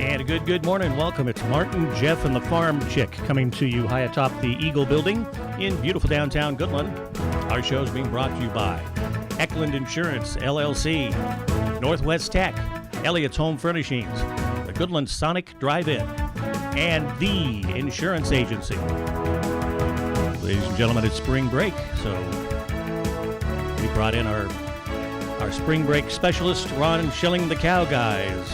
And a good morning. Welcome. It's Martin, Jeff, and the Farmchick coming to you high atop the Eagle Building in beautiful downtown Goodland. Our show is being brought to you by Eckland Insurance, LLC, Northwest Tech, Elliott's Home Furnishings, the Goodland Sonic Drive-In, and The Insurance Agency. Ladies and gentlemen, it's spring break, so we brought in our spring break specialist, Ron Schilling, the Cow Guys.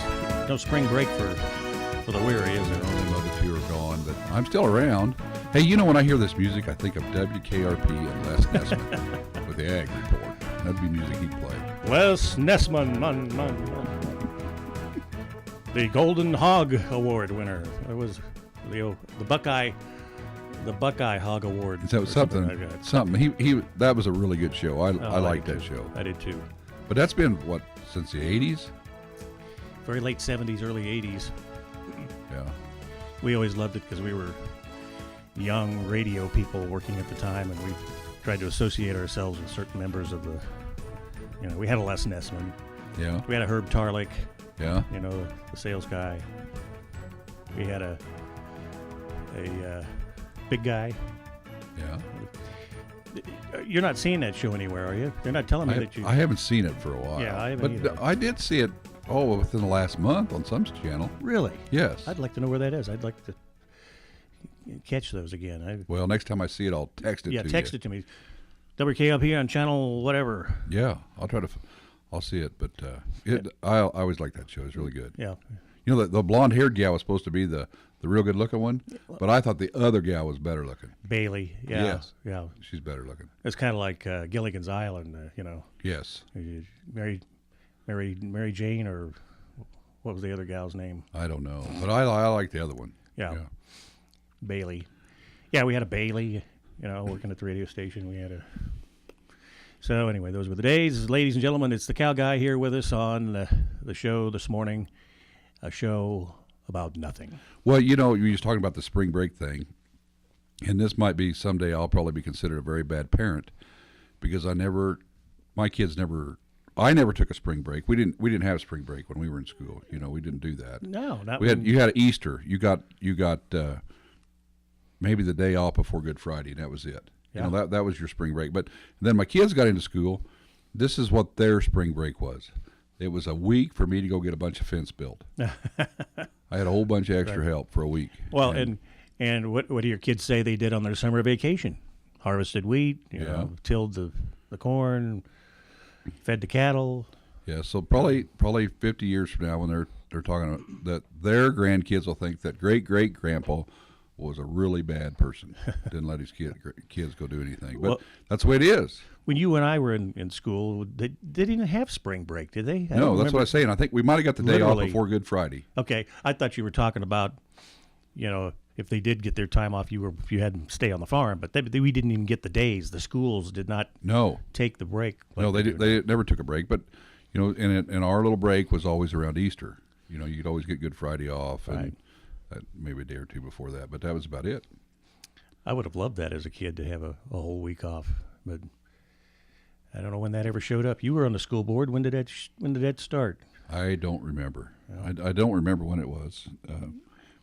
No spring break for the weary, is there? The other two are gone, but I'm still around. Hey, you know, when I hear this music, I think of WKRP and Les Nessman with the Ag Report. That'd be music he'd play. Les Nessman, the Golden Hog Award winner. It was the Buckeye Hog Award. That was something. He that was a really good show. I liked that show. I did too. But that's been what, since the 80s? Very late 70s, early 80s. Yeah. We always loved it because we were young radio people working at the time, and we tried to associate ourselves with certain members of the, we had a Les Nessman. Yeah. We had a Herb Tarlick. Yeah. The sales guy. We had a big guy. Yeah. You're not seeing that show anywhere, are you? They're not telling me that you... I haven't seen it for a while. Yeah, I haven't either. I did see it, within the last month on some channel. Really? Yes. I'd like to know where that is. I'd like to catch those again. Well, next time I see it, I'll text it to you. Yeah, text it to me. WKLP on channel whatever. Yeah, I'll see it, but I always like that show. It's really good. Yeah. The blonde-haired gal was supposed to be the real good-looking one, but I thought the other gal was better looking. Bailey, yeah. Yes. Yeah. She's better looking. It's kind of like Gilligan's Island, Yes. Mary Jane, or what was the other gal's name? I don't know, but I like the other one. Yeah. Bailey. Yeah, we had a Bailey, working at the radio station. We had a... So anyway, those were the days. Ladies and gentlemen, it's the Cow Guy here with us on the show this morning, a show about nothing. Well, you were just talking about the spring break thing, and this might be someday I'll probably be considered a very bad parent because I never took a spring break. We didn't have spring break when we were in school. We didn't do that. No, not you had Easter. You got maybe the day off before Good Friday, and that was it. Yeah. That was your spring break. But then my kids got into school. This is what their spring break was. It was a week for me to go get a bunch of fence built. I had a whole bunch of extra help for a week. Well, and what do your kids say they did on their summer vacation? Harvested wheat, tilled the corn, fed the cattle. Yeah, so probably 50 years from now when they're talking about that, their grandkids will think that great-great-grandpa was a really bad person. Didn't let his kids go do anything. But that's the way it is. When you and I were in school, they didn't have spring break, did they? No, that's what I was saying. I think we might have got the day off before Good Friday. Okay, I thought you were talking about, if they did get their time off, you had them stay on the farm. But we didn't even get the days. The schools did not take the break. No, they never took a break. But, and our little break was always around Easter. You could always get Good Friday off. Right. And maybe a day or two before that, but that was about it. I would have loved that as a kid to have a whole week off, but I don't know when that ever showed up. You were on the school board. When did that start? I don't remember. I don't remember when it was.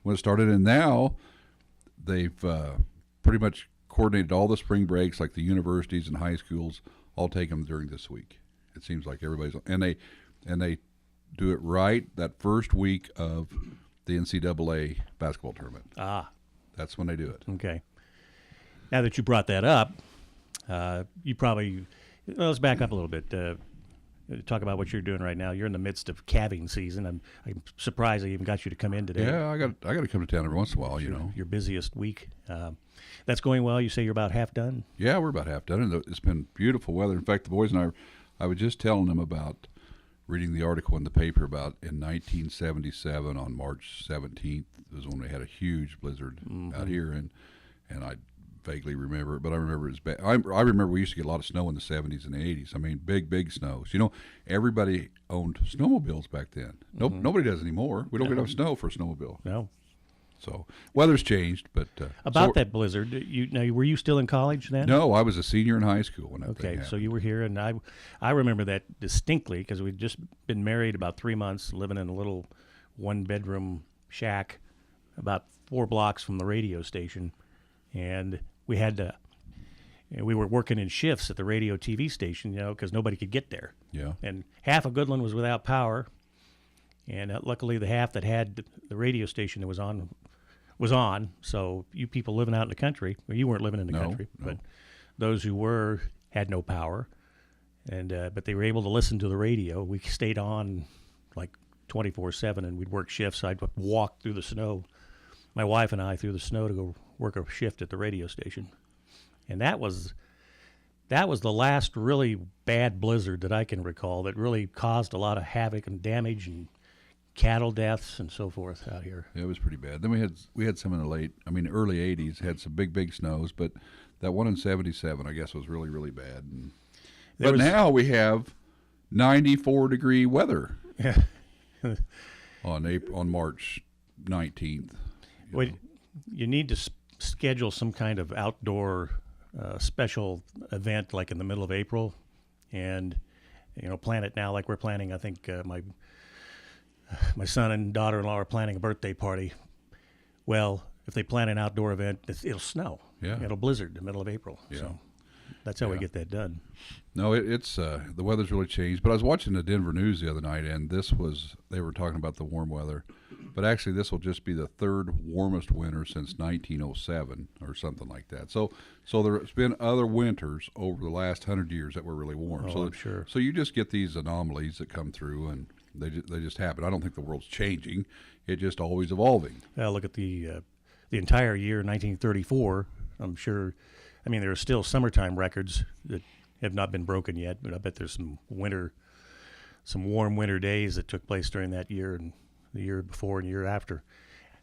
When it started, and now they've pretty much coordinated all the spring breaks, like the universities and high schools, all take them during this week. It seems like everybody's and they do it right that first week of the NCAA basketball tournament. That's when they do it. Okay. Now that you brought that up, you probably let's back up a little bit. Talk about what you're doing right now. You're in the midst of calving season. I'm surprised I even got you to come in today. Yeah, I got to come to town every once in a while. Your busiest week. That's going well. You say you're about half done. Yeah, we're about half done, and it's been beautiful weather. In fact, the boys and I was just telling them about reading the article in the paper about in 1977 on March 17th was when we had a huge blizzard out here, and I vaguely remember it, but I remember it was bad. I remember we used to get a lot of snow in the 70s and the 80s. I mean, big snows. Everybody owned snowmobiles back then. Nobody does anymore. We don't get enough snow for a snowmobile. No. So weather's changed, but that blizzard. Were you still in college then? No, I was a senior in high school when that thing happened. So you were here, and I remember that distinctly because we'd just been married about 3 months, living in a little one-bedroom shack about 4 blocks from the radio station, and we had to. We were working in shifts at the radio TV station, because nobody could get there. Yeah. And half of Goodland was without power, and luckily the half that had the radio station that was on. So you people living out in the country, well, you weren't living in the country, but those who were had no power, and but they were able to listen to the radio. We stayed on like 24/7, and we'd work shifts. I'd walk through the snow, my wife and I, through the snow to go work a shift at the radio station. And that was the last really bad blizzard that I can recall that really caused a lot of havoc and damage and cattle deaths and so forth out here. Yeah, it was pretty bad. Then we had some in the early 80s, had some big snows, but that one in 77, I guess, was really, really bad. But now we have 94-degree weather on March 19th. You need to schedule some kind of outdoor special event like in the middle of April, and plan it now like we're planning. I think my son and daughter-in-law are planning a birthday party. Well, if they plan an outdoor event, it'll snow. Yeah, it'll blizzard in the middle of April. Yeah. So that's how we get that done. No, it's the weather's really changed. But I was watching the Denver news the other night, and they were talking about the warm weather. But actually, this will just be the third warmest winter since 1907 or something like that. So there's been other winters over the last 100 years that were really warm. Oh, I'm sure. So you just get these anomalies that come through, and they just happen. I don't think the world's changing. It's just always evolving. Look at the entire year, 1934. I'm sure. There are still summertime records that have not been broken yet, but I bet there's some warm winter days that took place during that year and the year before and the year after.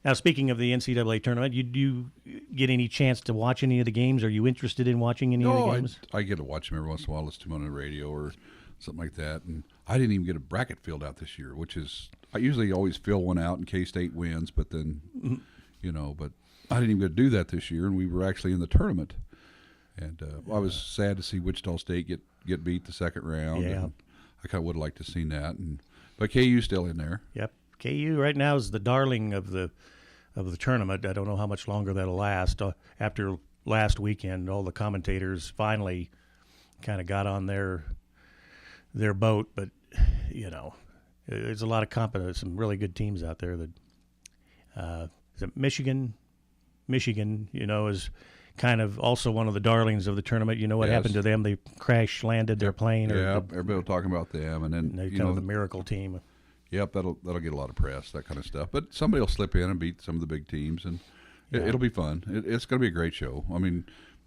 Now, speaking of the NCAA tournament, do you get any chance to watch any of the games? Are you interested in watching any of the games? I get to watch them every once in a while. Listen to them on the radio or something like that. And I didn't even get a bracket filled out this year, which is I usually always fill one out in case State wins, but then but I didn't even get to do that this year, and we were actually in the tournament. And I was sad to see Wichita State get beat the second round. Yeah. And I kind of would have liked to have seen that. But KU's still in there. Yep. KU right now is the darling of the tournament. I don't know how much longer that'll last. After last weekend, all the commentators finally kind of got on their boat. But there's a lot of competence, some really good teams out there. That Michigan, is kind of also one of the darlings of the tournament. You know what happened to them? They crash landed their plane. Everybody was talking about them, and then they're kind of the miracle team. Yep, that'll get a lot of press, that kind of stuff. But somebody will slip in and beat some of the big teams, and it'll be fun. It's going to be a great show.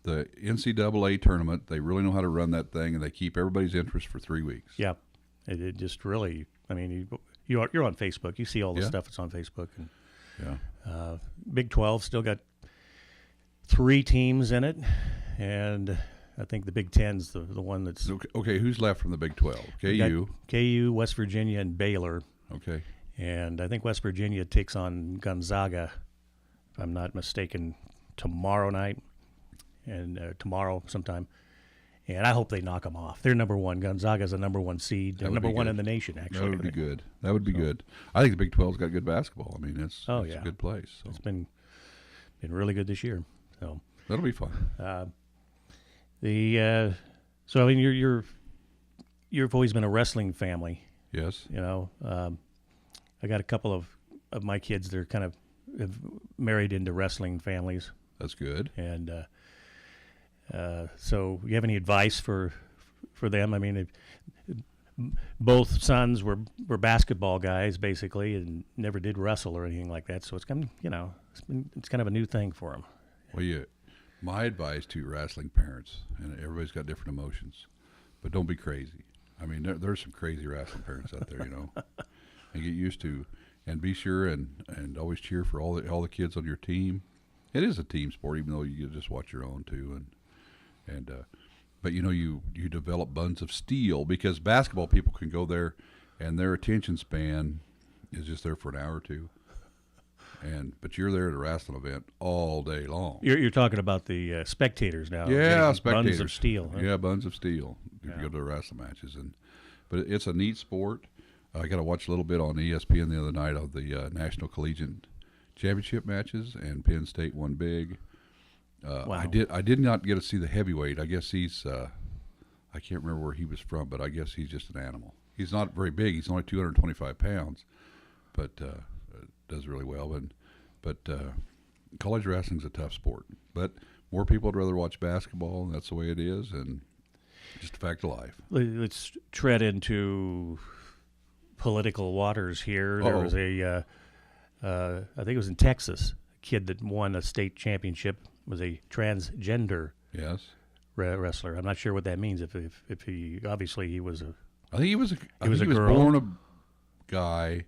The NCAA tournament, they really know how to run that thing, and they keep everybody's interest for 3 weeks. Yeah, it just really. You're on Facebook. You see all the stuff that's on Facebook. And, Big 12 still got 3 teams in it, and I think the Big 10's the one that's okay. Who's left from the Big 12? KU, West Virginia, and Baylor. Okay. And I think West Virginia takes on Gonzaga, if I'm not mistaken, tomorrow night, and tomorrow sometime. And I hope they knock them off. They're number one. Gonzaga's a number 1 seed. They're number 1 in the nation, actually. That would be good. That would be good. I think the Big 12's got good basketball. It's a good place. So. It's been really good this year. So that'll be fun. You've always been a wrestling family. Yes. I got a couple of my kids. They're kind of have married into wrestling families. That's good. And so, you have any advice for them? Both sons were basketball guys basically, and never did wrestle or anything like that. So it's kind of it's kind of a new thing for them. Well, my advice to wrestling parents, and everybody's got different emotions, but don't be crazy. There's some crazy wrestling parents out there, and get used to, and be sure and always cheer for all the kids on your team. It is a team sport, even though you just watch your own too, but you develop buns of steel, because basketball people can go there, and their attention span is just there for an hour or two. But you're there at a wrestling event all day long. You're talking about the spectators now. Yeah, spectators. Buns of steel. Huh? Yeah, buns of steel. If you go to the wrestling matches, but it's a neat sport. I got to watch a little bit on ESPN the other night of the National Collegiate championship matches, and Penn State won big. Wow. I did not get to see the heavyweight. I guess he's I can't remember where he was from, but I guess he's just an animal. He's not very big. He's only 225 pounds, but does really well. But college wrestling's a tough sport. But more people would rather watch basketball, and that's the way it is, and just a fact of life. Let's tread into political waters here. There was a, I think it was in Texas, a kid that won a state championship was a transgender wrestler. I'm not sure what that means. If he obviously he was a. I think he was a girl. Born a guy,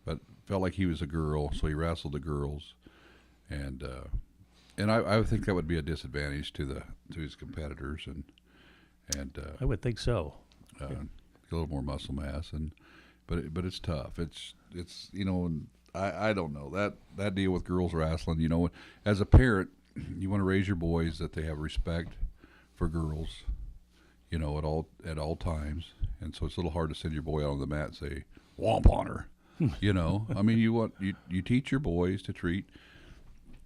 but felt like he was a girl, so he wrestled the girls, and I would think that would be a disadvantage to his competitors, and I would think so. A little more muscle mass, but it's tough. It's and I don't know that deal with girls wrestling. As a parent, you want to raise your boys that they have respect for girls, at all times, and so it's a little hard to send your boy out on the mat and say womp on her. I mean, you teach your boys to treat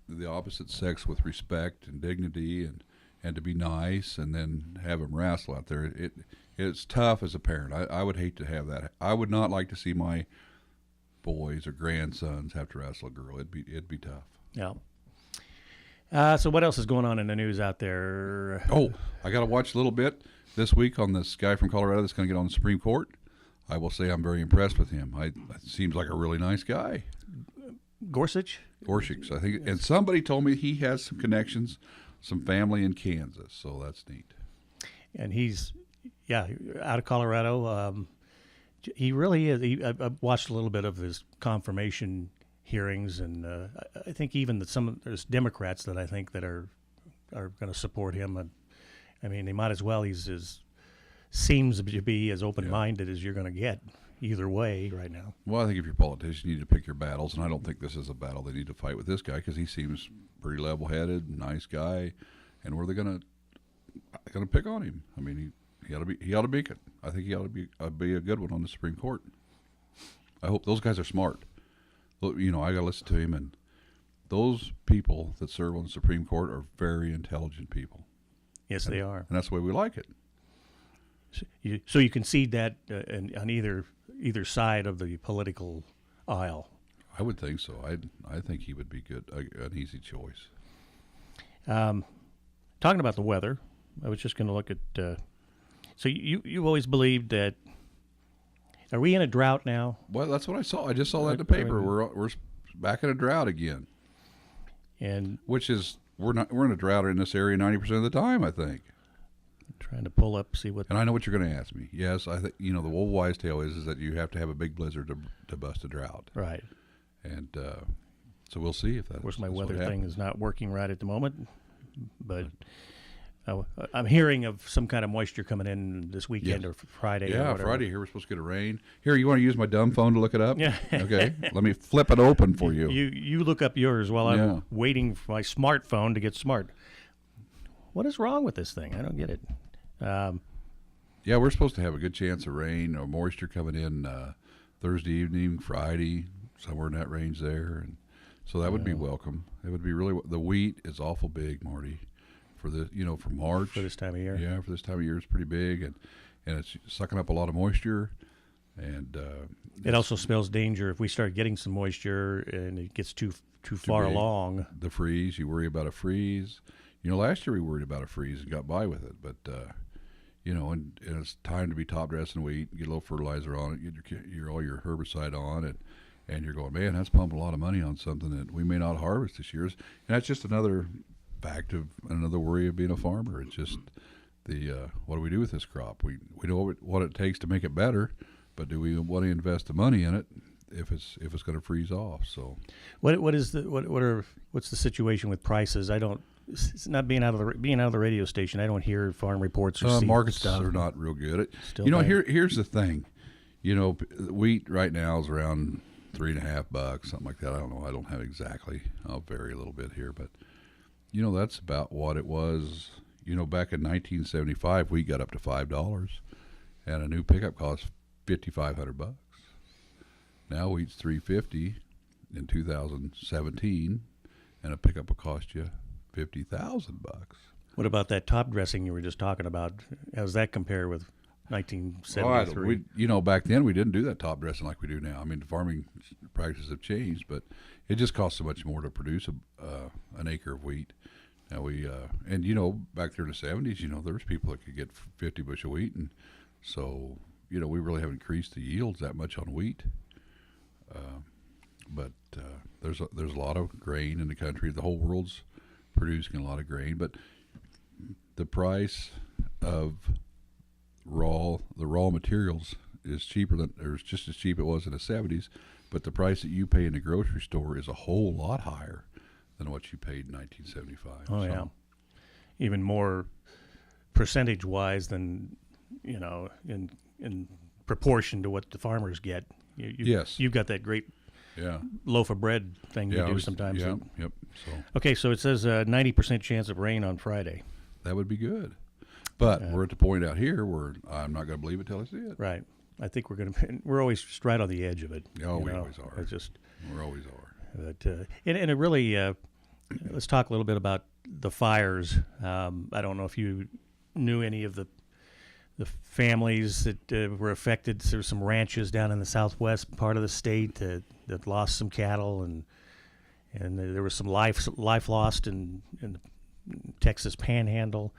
the opposite sex with respect and dignity and to be nice, and then have them wrestle out there. It's tough as a parent. I would hate to have that. I would not like to see my boys or grandsons have to wrestle a girl. It'd be tough. Yeah. So what else is going on in the news out there? Oh, I got to watch a little bit this week on this guy from Colorado that's going to get on the Supreme Court. I will say I'm very impressed with him. Seems like a really nice guy. Gorsuch, I think, and somebody told me he has some connections, some family in Kansas, so that's neat. And he's, out of Colorado. He really is. I watched a little bit of his confirmation hearings, and I think even that there's Democrats that I think that are going to support him. I mean, they might as well. Seems to be as open-minded as you're going to get either way right now. Well, I think if you're a politician, you need to pick your battles, and I don't think this is a battle they need to fight with this guy because he seems pretty level-headed, nice guy, and where they're going to pick on him. I mean, he ought to be good. I think he ought to be a good one on the Supreme Court. I hope those guys are smart. I got to listen to him, and those people that serve on the Supreme Court are very intelligent people. Yes, they are, and that's the way we like it. So you concede that on either side of the political aisle. I would think so. I think he would be good, an easy choice. Talking about the weather, I was just going to look at. So you always believed that. Are we in a drought now? Well, that's what I saw. I just saw that in the paper. We're back in a drought again, and which is we're in a drought in this area 90% of the time. I think. Trying to pull up, see what. And I know what you're going to ask me. Yes, I think the old wise tale is that you have to have a big blizzard to bust a drought. Right. And so we'll see if that. Of course, my weather thing is not working right at the moment, but I'm hearing of some kind of moisture coming in this weekend or Friday. Yeah, or whatever. Friday. Here we're supposed to get a rain. Here, you want to use my dumb phone to look it up? Yeah. Okay. Let me flip it open for you. You look up yours while I'm waiting for my smartphone to get smart. What is wrong with this thing? I don't get it. Yeah, we're supposed to have a good chance of rain or moisture coming in Thursday evening, Friday, somewhere in that range there, and so that would be welcome. It would be really. The wheat is awful big, Marty, for the for March. For this time of year. Yeah, for this time of year, it's pretty big, and it's sucking up a lot of moisture, and it also spells danger if we start getting some moisture and it gets too far big. The freeze. You worry about a freeze. Last year we worried about a freeze and got by with it, but and it's time to be top dressing wheat, get a little fertilizer on it, get all your herbicide on, and you're going, man, that's pumping a lot of money on something that we may not harvest this year. And that's just another fact of another worry of being a farmer. It's just what do we do with this crop? We know what it takes to make it better, but do we want to invest the money in it if it's going to freeze off? So what's the situation with prices? It's not being out of the radio station. I don't hear farm reports or see markets stuff. are not real good. Bad. Here's the thing. Wheat right now is around $3.50, something like that. I don't know. I don't have exactly. I'll vary a little bit here, but that's about what it was. Back in 1975, wheat got up to $5, and a new pickup cost $5,500. Now wheat's $3.50. in 2017, and a pickup will cost you $50,000. What about that top dressing you were just talking about? How does that compare with 1973? Back then we didn't do that top dressing like we do now. I mean, the farming practices have changed, but it just costs so much more to produce an acre of wheat. Now back there in the 70s, there was people that could get 50 bushel wheat, and so we really haven't increased the yields that much on wheat. But there's a lot of grain in the country. The whole world's producing a lot of grain, but the price of the raw materials is cheaper or just as cheap it was in the 70s, but the price that you pay in the grocery store is a whole lot higher than what you paid in 1975. Oh, yeah. Even more percentage-wise than, in proportion to what the farmers get. Yes. You've got that great loaf of bread thing you do sometimes. Yeah, yep. So. Okay, so it says 90% chance of rain on Friday. That would be good. But we're at the point out here where I'm not going to believe it till I see it. Right. I think we're always just right on the edge of it. Oh, we always are. We always are. But, and it really, let's talk a little bit about the fires. I don't know if you knew any of the families that were affected. There were some ranches down in the southwest part of the state that lost some cattle, and there was some life lost in the Texas Panhandle.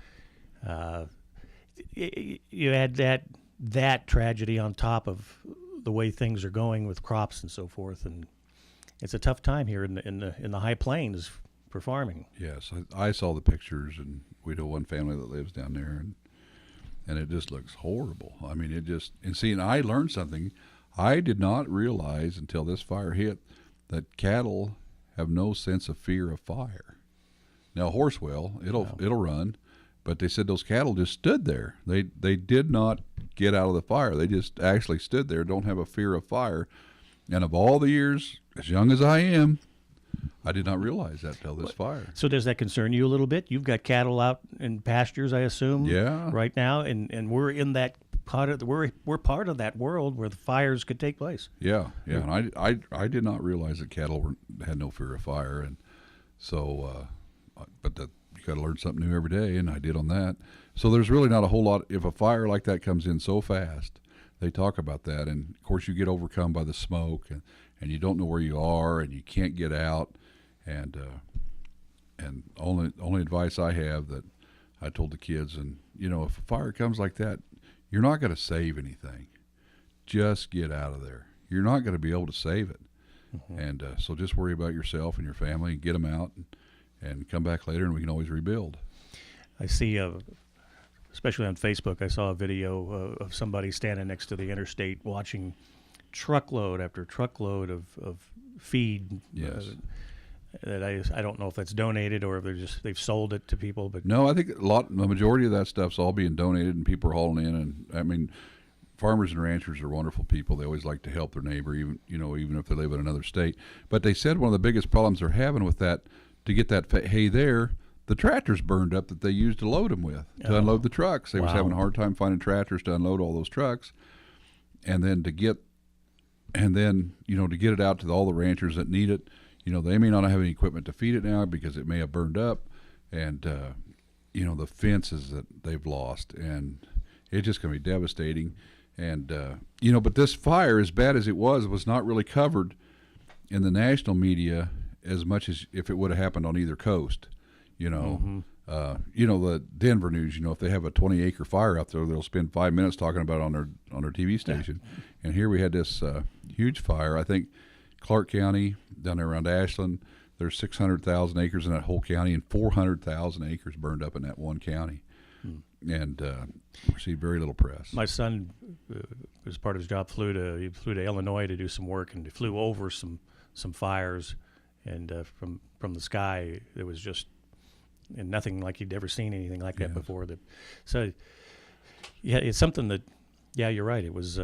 You had that tragedy on top of the way things are going with crops and so forth, and it's a tough time here in the high plains for farming. Yes, I saw the pictures, and we know one family that lives down there, and it just looks horrible. I mean, and I learned something. I did not realize until this fire hit that cattle have no sense of fear of fire. Now, a horse will, it'll run, but they said those cattle just stood there. They did not get out of the fire. They just actually stood there, don't have a fear of fire. And of all the years, as young as I am, I did not realize that till this fire. So does that concern you a little bit? You've got cattle out in pastures, I assume, right now, and we're in that part of we're part of that world where the fires could take place. Yeah. And I did not realize that cattle had no fear of fire, and so but you got to learn something new every day, and I did on that. So there's really not a whole lot. If a fire like that comes in so fast, they talk about that, and of course you get overcome by the smoke, and you don't know where you are, and you can't get out, and only advice I have that I told the kids, and if a fire comes like that, you're not going to save anything. Just get out of there. You're not going to be able to save it, and so just worry about yourself and your family, and get them out, and come back later, and we can always rebuild. I see, especially on Facebook, I saw a video of somebody standing next to the interstate watching truckload after truckload of feed. Yes. That I don't know if that's donated or if they've sold it to people, but no, I think the majority of that stuff's all being donated, and people are hauling in. And I mean, farmers and ranchers are wonderful people. They always like to help their neighbor, even if they live in another state. But they said one of the biggest problems they're having with that, to get that hay there, the tractors burned up that they used to load them with, to unload the trucks. They was having a hard time finding tractors to unload all those trucks, and then to get it out to all the ranchers that need it. They may not have any equipment to feed it now because it may have burned up, and the fences that they've lost, and it's just going to be devastating. And but this fire, as bad as it was not really covered in the national media as much as if it would have happened on either coast. The Denver news, if they have a 20-acre fire out there, they'll spend 5 minutes talking about it on their TV station. Yeah. And here we had this huge fire. I think Clark County, down there around Ashland, there's 600,000 acres in that whole county, and 400,000 acres burned up in that one county. And received very little press. My son, as part of his job, flew to Illinois to do some work, and he flew over some fires, and from the sky, there was just nothing like he'd ever seen anything like that before. So it's something that, you're right. It was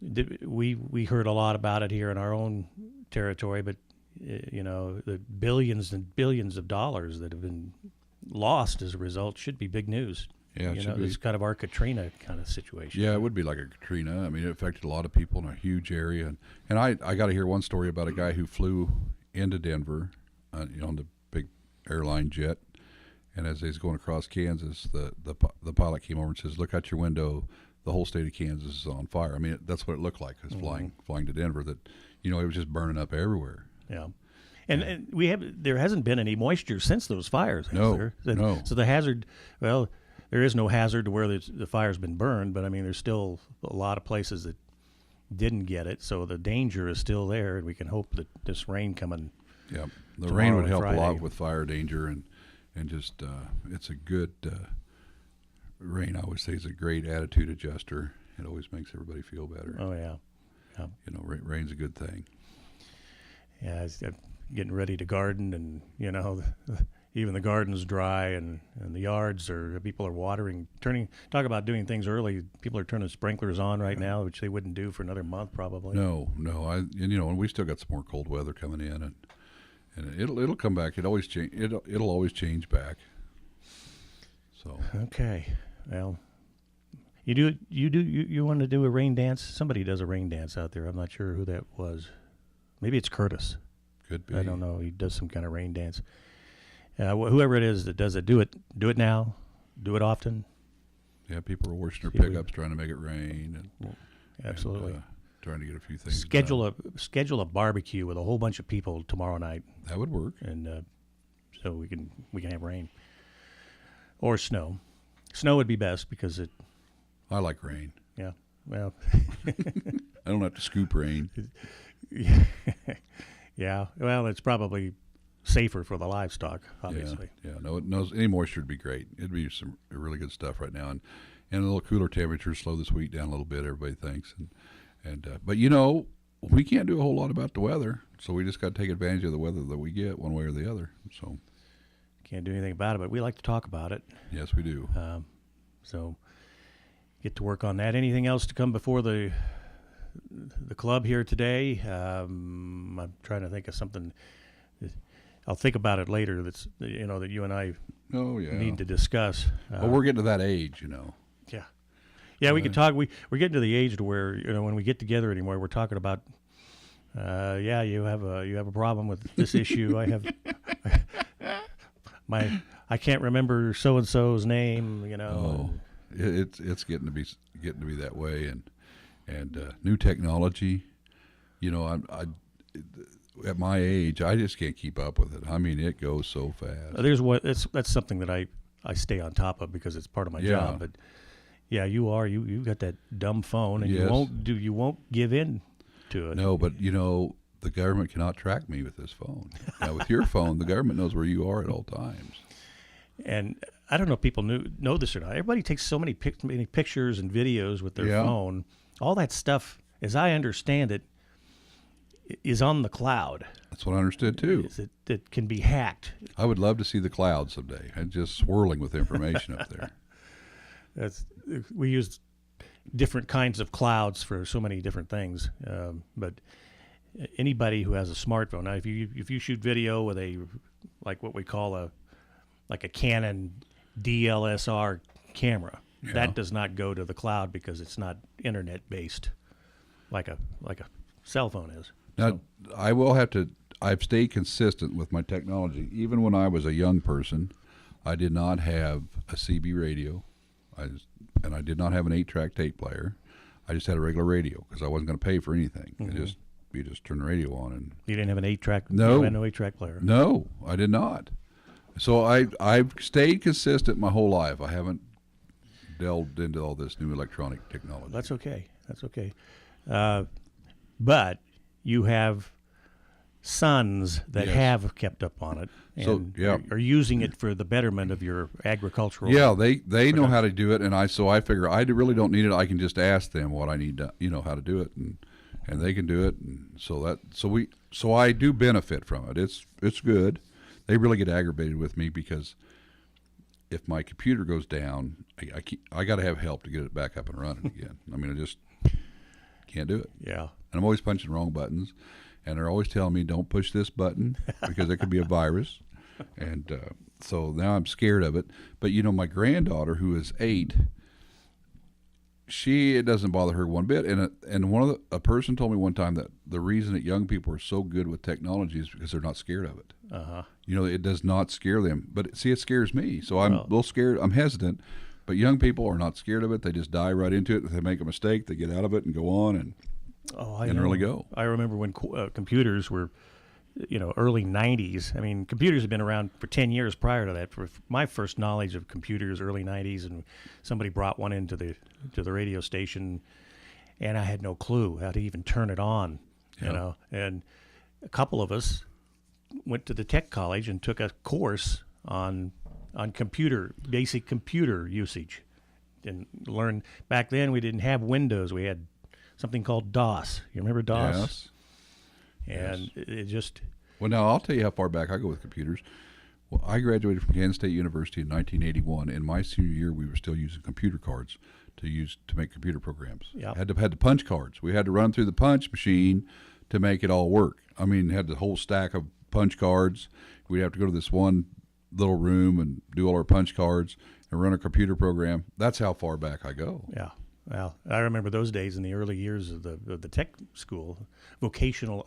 we heard a lot about it here in our own territory, but the billions and billions of dollars that have been lost as a result should be big news. Yeah, it should be. It's kind of our Katrina kind of situation. Yeah, it would be like a Katrina. I mean, it affected a lot of people in a huge area. And I got to hear one story about a guy who flew into Denver, on the big airline jet. And as he's going across Kansas, the pilot came over and says, "Look out your window. The whole state of Kansas is on fire." I mean, that's what it looked like. It was flying to Denver. That it was just burning up everywhere. Yeah. And there hasn't been any moisture since those fires. No. So the hazard, well, there is no hazard to where the fire's been burned, but I mean, there's still a lot of places that didn't get it. So the danger is still there, and we can hope that this rain coming. Yeah, the rain would help Friday. a lot with fire danger, and just it's a good rain. I always say is a great attitude adjuster. It always makes everybody feel better. Oh yeah. Rain's a good thing. Yeah, I'm getting ready to garden, and even the garden's dry, and the yards people are watering, talk about doing things early. People are turning sprinklers on right now, which they wouldn't do for another month probably. No, and we still got some more cold weather coming in, and it'll come back. It'll always change back. So okay, well, you want to do a rain dance? Somebody does a rain dance out there. I'm not sure who that was. Maybe it's Curtis. Could be. I don't know. He does some kind of rain dance. Whoever it is that does it, do it now. Do it often. Yeah, people are washing their pickups trying to make it rain. Absolutely. And, trying to get a few things Schedule a barbecue with a whole bunch of people tomorrow night. That would work. And so we can have rain. Or snow. Snow would be best because it... I like rain. Yeah. Well... I don't have to scoop rain. Yeah. Well, it's probably safer for the livestock, obviously. Yeah. No, any moisture would be great. It'd be some really good stuff right now, and a little cooler temperatures slow this week down a little bit. Everybody thinks, but we can't do a whole lot about the weather, so we just got to take advantage of the weather that we get one way or the other. So can't do anything about it, but we like to talk about it. Yes, we do. So get to work on that. Anything else to come before the club here today? I'm trying to think of something. I'll think about it later. That's that you and I need to discuss. Well, we're getting to that age, Yeah, we could talk. We're getting to the age to where when we get together anymore, we're talking about. You have a problem with this issue. I have I can't remember so and so's name. It's getting to be that way, and new technology. At my age, I just can't keep up with it. I mean, it goes so fast. That's something that I stay on top of because it's part of my job. But yeah, you got that dumb phone, and yes. you won't give in to it. No, but the government cannot track me with this phone. Now with your phone, the government knows where you are at all times. And I don't know if people know this or not. Everybody takes so many pictures and videos with their phone. All that stuff, as I understand it, is on the cloud. That's what I understood too. It can be hacked. I would love to see the cloud someday, and just swirling with information up there. We use different kinds of clouds for so many different things. But anybody who has a smartphone, now if you shoot video with like what we call a Canon DLSR camera, that does not go to the cloud because it's not internet based, like a cell phone is. Now, I will have to. I've stayed consistent with my technology. Even when I was a young person, I did not have a CB radio, and I did not have an 8-track tape player. I just had a regular radio because I wasn't going to pay for anything. Mm-hmm. You just turn the radio on, and you didn't have an 8-track. No, you had no 8-track player. No, I did not. So I've stayed consistent my whole life. I haven't delved into all this new electronic technology. That's okay. But you have sons that have kept up on it and are using it for the betterment of your agricultural. Yeah, they know how to do it, and I figure I really don't need it. I can just ask them what I need to, how to do it, and they can do it, and so I do benefit from it. It's good. They really get aggravated with me because if my computer goes down, I got to have help to get it back up and running again. I mean, I just can't do it. Yeah. And I'm always punching wrong buttons, and they're always telling me, don't push this button because it could be a virus. And so now I'm scared of it. But, my granddaughter, who is 8, it doesn't bother her one bit. And a person told me one time that the reason that young people are so good with technology is because they're not scared of it. Uh-huh. It does not scare them. But see, it scares me. So I'm a little scared. I'm hesitant. But young people are not scared of it. They just dive right into it. If they make a mistake, they get out of it and go on and really go. I remember when computers were, early 90s. I mean, computers have been around for 10 years prior to that. For my first knowledge of computers, early 90s, and somebody brought one into the radio station, and I had no clue how to even turn it on, And a couple of us went to the tech college and took a course on basic computer usage, and learned. Back then we didn't have Windows. We had something called DOS. You remember DOS? Yes. And it just... Well, now I'll tell you how far back I go with computers. Well, I graduated from Kansas State University in 1981. In my senior year, we were still using computer cards to make computer programs. Yeah. Had the punch cards. We had to run through the punch machine to make it all work. I mean, had the whole stack of punch cards. We'd have to go to this one little room and do all our punch cards and run a computer program. That's how far back I go. Yeah. Well, I remember those days in the early years of the tech school, vocational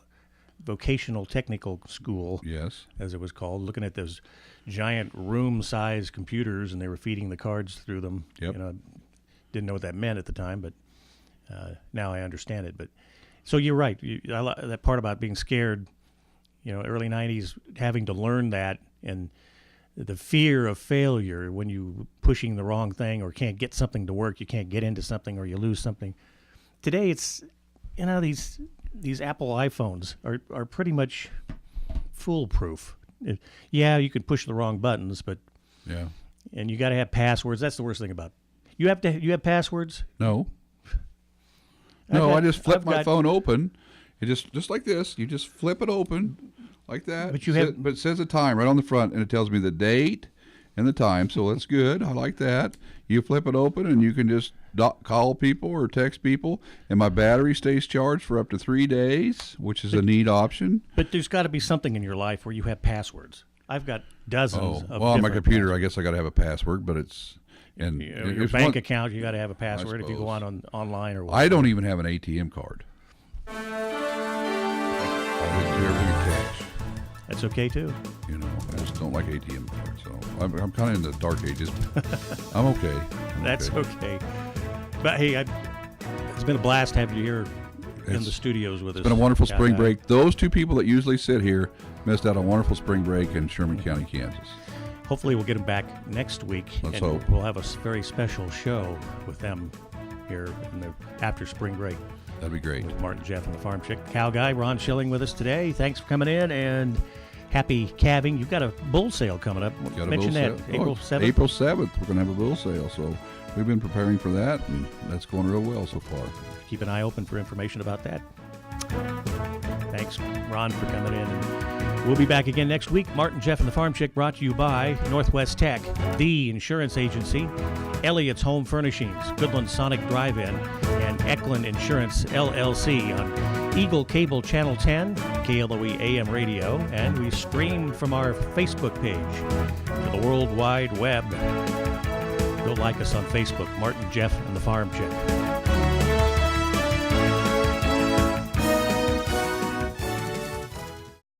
technical school, yes, as it was called, looking at those giant room-sized computers, and they were feeding the cards through them. Yep. Didn't know what that meant at the time, but now I understand it. But so you're right. That part about being scared, early 90s, having to learn that, and the fear of failure when you pushing the wrong thing or can't get something to work, you can't get into something, or you lose something. Today it's, these Apple iPhones are pretty much foolproof. Yeah, you can push the wrong buttons, but yeah, and you got to have passwords. That's the worst thing about it. You have passwords? No. I just flip my phone open. It just like this. You just flip it open like that. But it says a time right on the front, and it tells me the date and the time. So that's good. I like that. You flip it open, and you can just call people or text people, and my battery stays charged for up to 3 days, which is a neat option. But there's got to be something in your life where you have passwords. I've got dozens of on my computer, passwords. I guess I got to have a password, but it's... And your bank account, you got to have a password if you go online or whatever. I don't even have an ATM card. I would do everything in cash. That's okay too. I just don't like ATM cards, so I'm kind of in the dark ages. I'm okay. That's okay. But hey, it's been a blast having you here in the studios with us. It's been a wonderful spring break. Those two people that usually sit here missed out on a wonderful spring break in Sherman County, Kansas. Hopefully we'll get them back next week. Let's hope. We'll have a very special show with them here after spring break. That'd be great. With Martin Jeff and the Farmchick. Cow Guy, Ron Schilling with us today. Thanks for coming in, and happy calving. You've got a bull sale coming up. Mention that. April 7th? April 7th, we're going to have a bull sale. So we've been preparing for that, and that's going real well so far. Keep an eye open for information about that. Thanks, Ron, for coming in. And we'll be back again next week. Martin, Jeff, and the Farmchick brought to you by Northwest Tech, the insurance agency, Elliott's Home Furnishings, Goodland Sonic Drive-In, and Eklund Insurance, LLC on Eagle Cable Channel 10, KLOE AM Radio, and we stream from our Facebook page to the World Wide Web. Go like us on Facebook, Martin, Jeff, and the Farmchick.